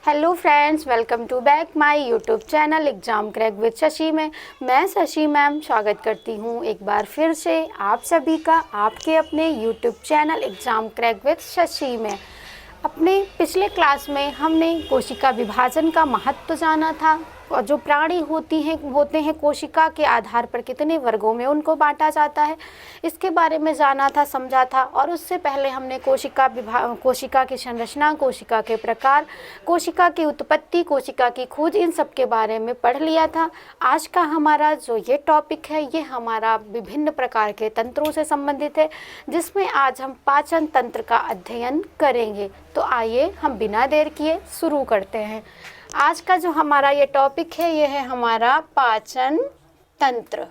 Hello friends, welcome to back my YouTube channel exam crack with Shashi में। मैं Shashi ma'am स्वागत करती हूँ एक बार फिर से आप सभी का आपके अपने YouTube channel exam crack with Shashi में। अपने पिछले क्लास में हमने कोशिका विभाजन का महत्व जाना था और जो प्राणी होते हैं कोशिका के आधार पर कितने वर्गों में उनको बांटा जाता है, इसके बारे में जाना था, समझा था। और उससे पहले हमने कोशिका की संरचना, कोशिका के प्रकार, कोशिका की उत्पत्ति, कोशिका की खोज, इन सब के बारे में पढ़ लिया था। आज का हमारा जो ये टॉपिक है ये हमारा विभिन्न प्रकार के तंत्रों से संबंधित है, जिसमें आज हम पाचन तंत्र का अध्ययन करेंगे। तो आइए हम बिना देर किए शुरू करते हैं। आज का जो हमारा ये टॉपिक है ये है हमारा पाचन तंत्र।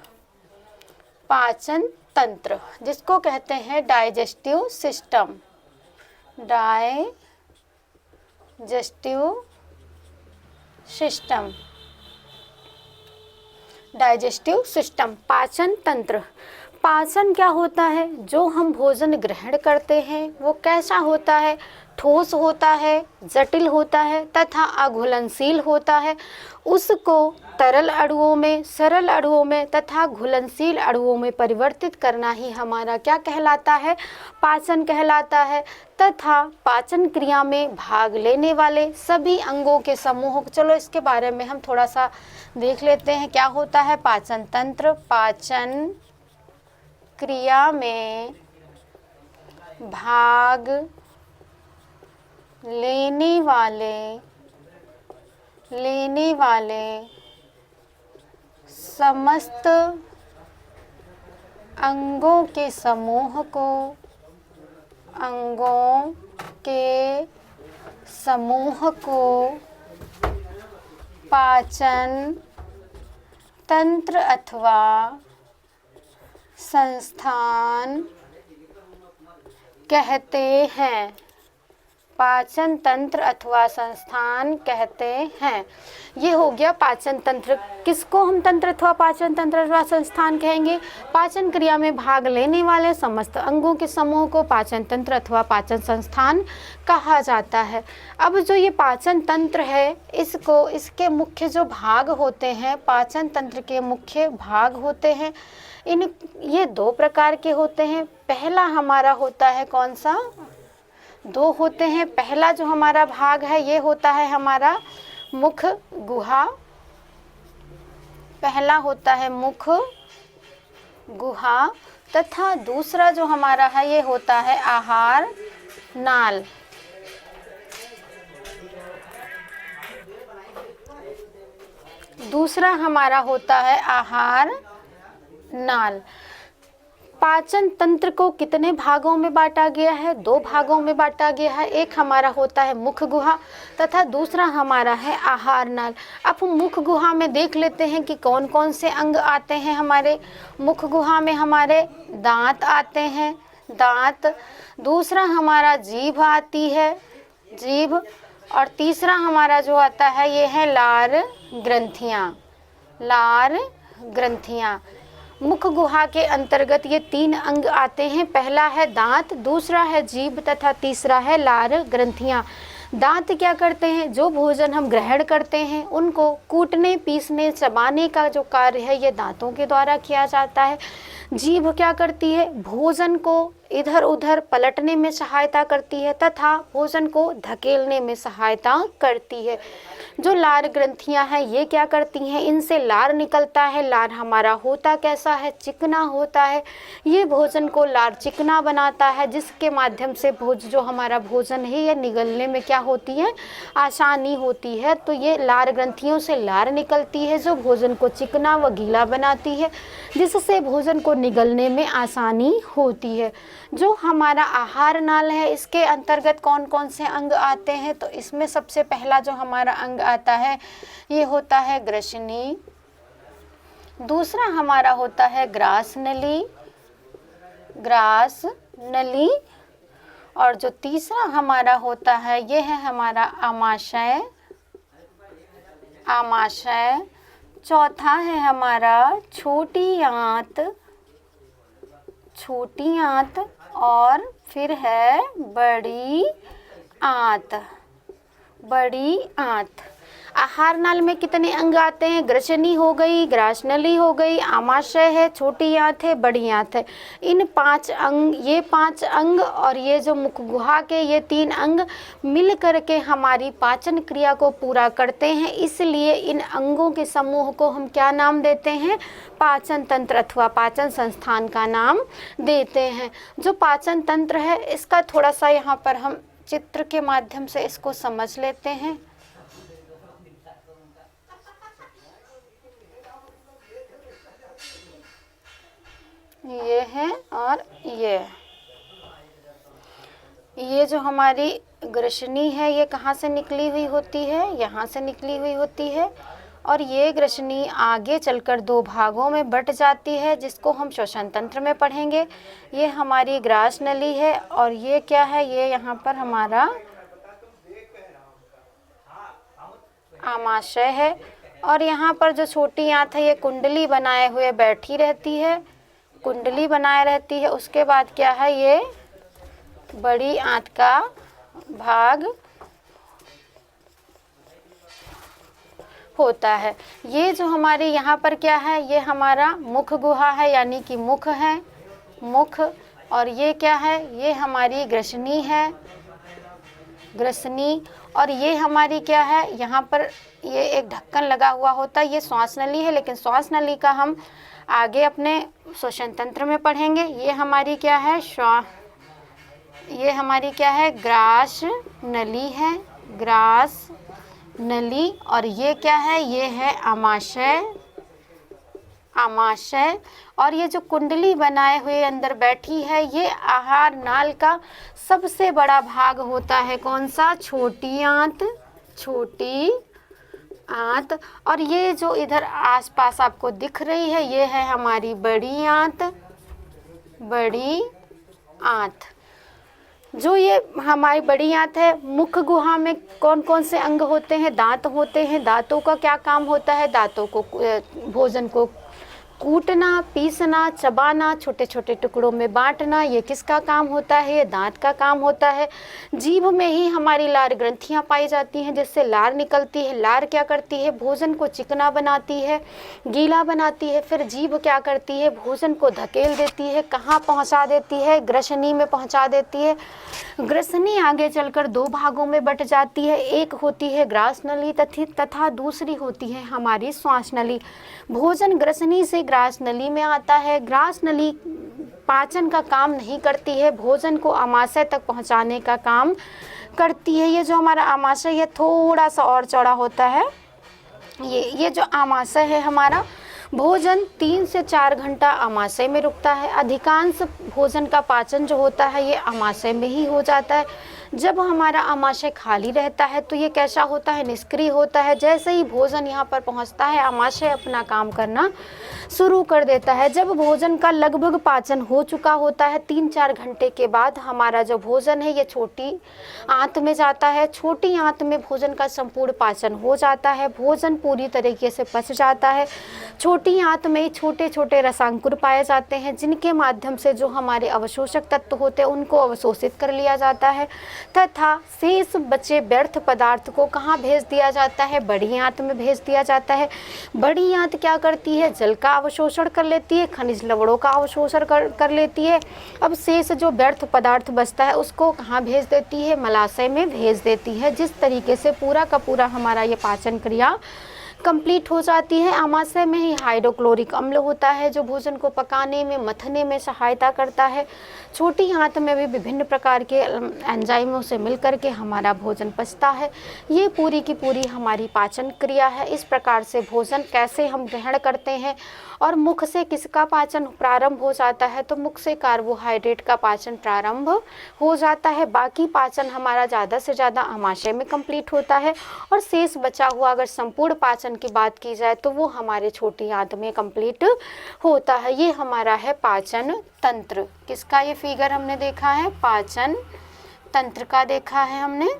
पाचन तंत्र जिसको कहते हैं डाइजेस्टिव सिस्टम। डाइजेस्टिव सिस्टम, पाचन तंत्र। पाचन क्या होता है? जो हम भोजन ग्रहण करते हैं वो कैसा होता है? ठोस होता है, जटिल होता है तथा अघुलनशील होता है। उसको तरल अणुओं में, सरल अणुओं में तथा घुलनशील अणुओं में परिवर्तित करना ही हमारा क्या कहलाता है? पाचन कहलाता है। तथा पाचन क्रिया में भाग लेने वाले सभी अंगों के समूह, चलो इसके बारे में हम थोड़ा सा देख लेते हैं क्या होता है पाचन तंत्र। पाचन क्रिया में भाग लेने वाले समस्त अंगों के समूह को पाचन तंत्र अथवा संस्थान कहते हैं। पाचन तंत्र अथवा संस्थान कहते हैं। ये हो गया पाचन तंत्र। किसको हम तंत्र अथवा पाचन तंत्र अथवा संस्थान कहेंगे? पाचन क्रिया में भाग लेने वाले समस्त अंगों के समूह को पाचन तंत्र अथवा पाचन संस्थान कहा जाता है। अब जो ये पाचन तंत्र है, इसके मुख्य जो भाग होते हैं, पाचन तंत्र के मुख्य भाग होते हैं, ये दो प्रकार के होते हैं। पहला हमारा होता है कौन सा? दो होते हैं। पहला जो हमारा भाग है ये होता है हमारा मुख गुहा। पहला होता है मुख गुहा तथा दूसरा जो हमारा है ये होता है आहार नाल। दूसरा हमारा होता है आहार नाल। पाचन तंत्र को कितने भागों में बांटा गया है? दो भागों में बांटा गया है। एक हमारा होता है मुख गुहा तथा दूसरा हमारा है आहार नाल। अब हम मुख गुहा में देख लेते हैं कि कौन कौन से अंग आते हैं हमारे मुख गुहा में। हमारे दांत आते हैं, दांत। दूसरा हमारा जीभ आती है, जीभ। और तीसरा हमारा जो आता है ये है लार ग्रंथियाँ। मुख गुहा के अंतर्गत ये तीन अंग आते हैं। पहला है दांत, दूसरा है जीभ तथा तीसरा है लार ग्रंथियाँ। दांत क्या करते हैं? जो भोजन हम ग्रहण करते हैं उनको कूटने, पीसने, चबाने का जो कार्य है ये दांतों के द्वारा किया जाता है। जीभ क्या करती है? भोजन को इधर उधर पलटने में सहायता करती है तथा भोजन को धकेलने में सहायता करती है। जो लार ग्रंथियां हैं ये क्या करती हैं? इनसे लार निकलता है। लार हमारा होता कैसा है? चिकना होता है। ये भोजन को लार चिकना बनाता है, जिसके माध्यम से जो हमारा भोजन है ये निगलने में क्या होती है? आसानी होती है। तो ये लार ग्रंथियों से लार निकलती है जो भोजन को चिकना व गीला बनाती है, जिससे भोजन को निगलने में आसानी होती है। जो हमारा आहार नाल है इसके अंतर्गत कौन कौन से अंग आते हैं? तो इसमें सबसे पहला जो हमारा अंग आता है ये होता है ग्रसनी। दूसरा हमारा होता है ग्रास नली। और जो तीसरा हमारा होता है ये है हमारा आमाशय। चौथा है हमारा छोटी आंत और फिर है बड़ी आंत। बड़ी आंत। आहार नाल में कितने अंग आते हैं? ग्रसनी हो गई, ग्रासनली हो गई, आमाशय है, छोटी आंत है, बड़ी आंत है। इन 5 अंग, ये 5 अंग और ये जो मुख गुहा के ये 3 अंग मिल करके हमारी पाचन क्रिया को पूरा करते हैं। इसलिए इन अंगों के समूह को हम क्या नाम देते हैं? पाचन तंत्र अथवा पाचन संस्थान का नाम देते हैं। जो पाचन तंत्र है इसका थोड़ा सा यहाँ पर हम चित्र के माध्यम से इसको समझ लेते हैं। ये है और ये जो हमारी ग्रसनी है ये कहाँ से निकली हुई होती है? यहाँ से निकली हुई होती है। और ये ग्रसनी आगे चलकर 2 भागों में बट जाती है जिसको हम श्वसन तंत्र में पढ़ेंगे। ये हमारी ग्रास नली है और ये क्या है? ये यहाँ पर हमारा आमाशय है। और यहाँ पर जो छोटी आंत है ये कुंडली बनाए हुए बैठी रहती है, कुंडली बनाए रहती है। उसके बाद क्या है? ये बड़ी आंत का भाग होता है। ये जो हमारे यहाँ पर क्या है? ये हमारा मुख गुहा है, यानी कि मुख है, मुख। और ये क्या है? ये हमारी ग्रसनी है, ग्रसनी। और ये हमारी क्या है? यहाँ पर ये एक ढक्कन लगा हुआ होता है, ये श्वास नली है, लेकिन श्वास नली का हम आगे अपने श्वसन तंत्र में पढ़ेंगे। ये हमारी क्या है? ये हमारी क्या है? ग्रास नली है, ग्रास नली। और ये क्या है? ये है आमाशय, आमाशय। और ये जो कुंडली बनाए हुए अंदर बैठी है ये आहार नाल का सबसे बड़ा भाग होता है। कौन सा? छोटी आंत, छोटी आंत। और ये जो इधर आसपास आपको दिख रही है ये है हमारी बड़ी आंत, बड़ी आंत। जो ये हमारी बड़ी आंत है, मुख गुहा में कौन कौन से अंग होते हैं? दांत होते हैं। दांतों का क्या काम होता है? दांतों को भोजन को कूटना, पीसना, चबाना, छोटे छोटे टुकड़ों में बांटना, ये किसका काम होता है? ये दांत का काम होता है। जीभ में ही हमारी लार ग्रंथियां पाई जाती हैं जिससे लार निकलती है। लार क्या करती है? भोजन को चिकना बनाती है, गीला बनाती है। फिर जीभ क्या करती है? भोजन को धकेल देती है। कहाँ पहुँचा देती है? ग्रसनी में पहुँचा देती है। ग्रसनी आगे चलकर 2 भागों में बट जाती है। एक होती है ग्रास नली तथा दूसरी होती है हमारी श्वास नली। भोजन ग्रसनी से ग्रास नली में आता है। ग्रास नली पाचन का काम नहीं करती है, भोजन को आमाशय तक पहुंचाने का काम करती है। ये जो हमारा आमाशय है थोड़ा सा और चौड़ा होता है। ये जो आमाशय है हमारा, भोजन 3 से 4 घंटा आमाशय में रुकता है। अधिकांश भोजन का पाचन जो होता है ये आमाशय में ही हो जाता है। जब हमारा आमाशय खाली रहता है तो ये कैसा होता है? निष्क्रिय होता है। जैसे ही भोजन यहाँ पर पहुँचता है आमाशय अपना काम करना शुरू कर देता है। जब भोजन का लगभग पाचन हो चुका होता है 3-4 घंटे के बाद हमारा जो भोजन है ये छोटी आंत में जाता है। छोटी आंत में भोजन का संपूर्ण पाचन हो जाता है, भोजन पूरी तरीके से पच जाता है। छोटी आंत में छोटे छोटे रसांकुर पाए जाते हैं जिनके माध्यम से जो हमारे अवशोषक तत्व होते हैं उनको अवशोषित कर लिया जाता है तथा शेष बचे व्यर्थ पदार्थ को कहाँ भेज दिया जाता है? बड़ी आंत में भेज दिया जाता है। बड़ी आंत क्या करती है? जल का अवशोषण कर लेती है, खनिज लवणों का अवशोषण कर लेती है। अब शेष जो व्यर्थ पदार्थ बचता है उसको कहाँ भेज देती है? मलाशय में भेज देती है। जिस तरीके से पूरा का पूरा हमारा ये पाचन क्रिया कंप्लीट हो जाती है। आमाशय में ही हाइड्रोक्लोरिक अम्ल होता है जो भोजन को पकाने में, मथने में सहायता करता है। छोटी आंत में भी विभिन्न प्रकार के एंजाइमों से मिलकर के हमारा भोजन पचता है। ये पूरी की पूरी हमारी पाचन क्रिया है। इस प्रकार से भोजन कैसे हम ग्रहण करते हैं और मुख से किसका पाचन प्रारंभ हो जाता है? तो मुख से कार्बोहाइड्रेट का पाचन प्रारंभ हो जाता है। बाकी पाचन हमारा ज़्यादा से ज़्यादा आमाशय में कंप्लीट होता है और शेष बचा हुआ अगर संपूर्ण पाचन की बात की जाए तो वो हमारे छोटी आंत में कंप्लीट होता है। ये हमारा है पाचन तंत्र। किसका ये फिगर हमने देखा है? पाचन तंत्र का देखा है हमने।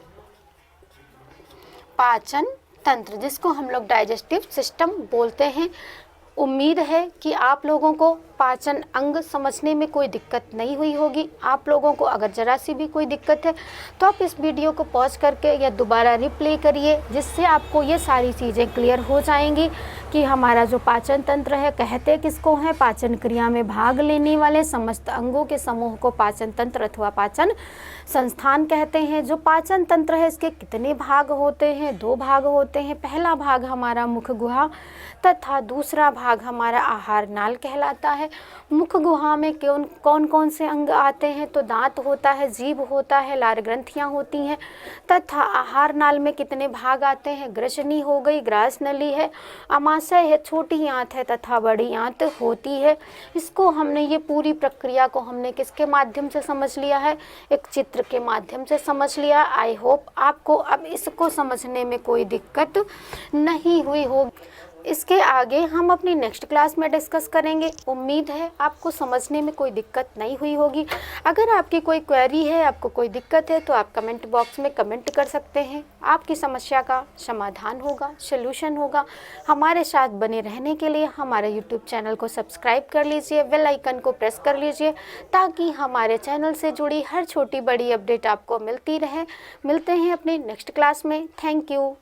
पाचन तंत्र जिसको हम लोग डाइजेस्टिव सिस्टम बोलते हैं। उम्मीद है कि आप लोगों को पाचन अंग समझने में कोई दिक्कत नहीं हुई होगी। आप लोगों को अगर ज़रा सी भी कोई दिक्कत है तो आप इस वीडियो को पॉज करके या दोबारा रिप्ले करिए, जिससे आपको ये सारी चीज़ें क्लियर हो जाएंगी कि हमारा जो पाचन तंत्र है कहते किसको हैं। पाचन क्रिया में भाग लेने वाले समस्त अंगों के समूह को पाचन तंत्र अथवा पाचन संस्थान कहते हैं। जो पाचन तंत्र है इसके कितने भाग होते हैं? 2 भाग होते हैं। पहला भाग हमारा मुख गुहा तथा दूसरा भाग हमारा आहार नाल कहलाता है। मुख गुहा में कौन कौन से अंग आते हैं? तो दांत होता है, जीभ होता है, लार ग्रंथियां होती हैं। तथा आहार नाल में कितने भाग आते हैं? ग्रसनी हो गई, ग्रास नली है, अमाशय है, छोटी आंत है तथा बड़ी आंत होती है। इसको हमने ये पूरी प्रक्रिया को हमने किसके माध्यम से समझ लिया है? एक चित्र के माध्यम से समझ लिया। आई होप आपको अब इसको समझने में कोई दिक्कत नहीं हुई होगी। इसके आगे हम अपनी नेक्स्ट क्लास में डिस्कस करेंगे। उम्मीद है आपको समझने में कोई दिक्कत नहीं हुई होगी। अगर आपकी कोई क्वेरी है, आपको कोई दिक्कत है, तो आप कमेंट बॉक्स में कमेंट कर सकते हैं। आपकी समस्या का समाधान होगा, सॉल्यूशन होगा। हमारे साथ बने रहने के लिए हमारे यूट्यूब चैनल को सब्सक्राइब कर लीजिए, बेल आइकन को प्रेस कर लीजिए, ताकि हमारे चैनल से जुड़ी हर छोटी बड़ी अपडेट आपको मिलती रहे। मिलते हैं अपनी नेक्स्ट क्लास में। Thank you.